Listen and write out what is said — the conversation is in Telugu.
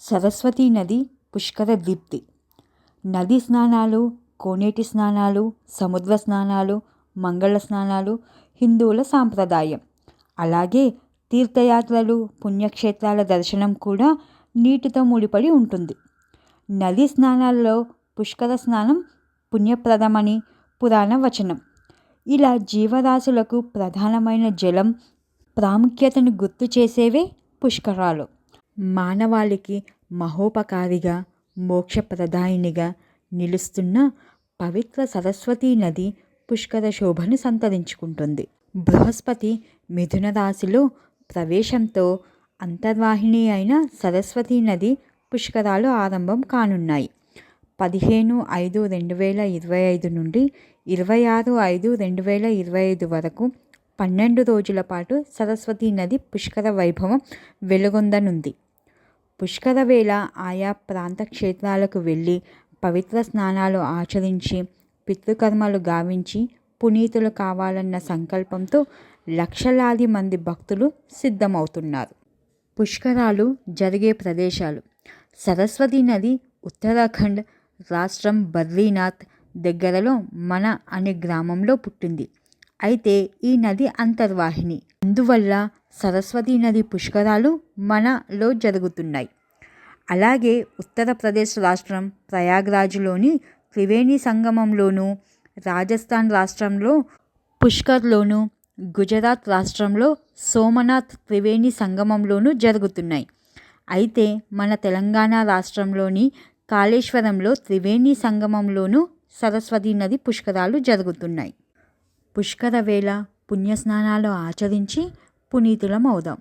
సరస్వతీ నది పుష్కర దీప్తి. నదీ స్నానాలు, కోనేటి స్నానాలు, సముద్ర స్నానాలు, మంగళ స్నానాలు హిందువుల సాంప్రదాయం. అలాగే తీర్థయాత్రలు, పుణ్యక్షేత్రాల దర్శనం కూడా నీటితో ముడిపడి ఉంటుంది. నదీ స్నానాల్లో పుష్కర స్నానం పుణ్యప్రదమని పురాణ వచనం. ఇలా జీవరాశులకు ప్రధానమైన జలం ప్రాముఖ్యతను గుర్తు చేసేవే పుష్కరాలు. మానవాళికి మహోపకారిగా, మోక్షప్రదాయినిగా నిలుస్తున్న పవిత్ర సరస్వతీ నది పుష్కర శోభను సంతరించుకుంటుంది. బృహస్పతి మిథున రాశిలో ప్రవేశంతో అంతర్వాహిని అయిన సరస్వతీ నది పుష్కరాలు ఆరంభం కానున్నాయి. 15/5/2025 నుండి 26/5/2025 వరకు 12 రోజుల పాటు సరస్వతీ నది పుష్కర వైభవం వెలుగొందనుంది. పుష్కర వేళ ఆయా ప్రాంత క్షేత్రాలకు వెళ్ళి పవిత్ర స్నానాలు ఆచరించి పితృకర్మలు గావించి పునీతులు కావాలన్న సంకల్పంతో లక్షలాది మంది భక్తులు సిద్ధమవుతున్నారు. పుష్కరాలు జరిగే ప్రదేశాలు: సరస్వతీ నది ఉత్తరాఖండ్ రాష్ట్రం బద్రీనాథ్ దగ్గరలో మన అనే గ్రామంలో పుట్టింది. అయితే ఈ నది అంతర్వాహిని. అందువల్ల సరస్వతీ నది పుష్కరాలు మనలో జరుగుతున్నాయి. అలాగే ఉత్తరప్రదేశ్ రాష్ట్రం ప్రయాగ్రాజ్లోని త్రివేణి సంగమంలోను, రాజస్థాన్ రాష్ట్రంలో పుష్కర్లోను, గుజరాత్ రాష్ట్రంలో సోమనాథ్ త్రివేణి సంగమంలోనూ జరుగుతున్నాయి. అయితే మన తెలంగాణ రాష్ట్రంలోని కాళేశ్వరంలో త్రివేణి సంగమంలోనూ సరస్వతీ నది పుష్కరాలు జరుగుతున్నాయి. పుష్కర వేళ పుణ్యస్నానాలు ఆచరించి పునీతులం అవుదాం.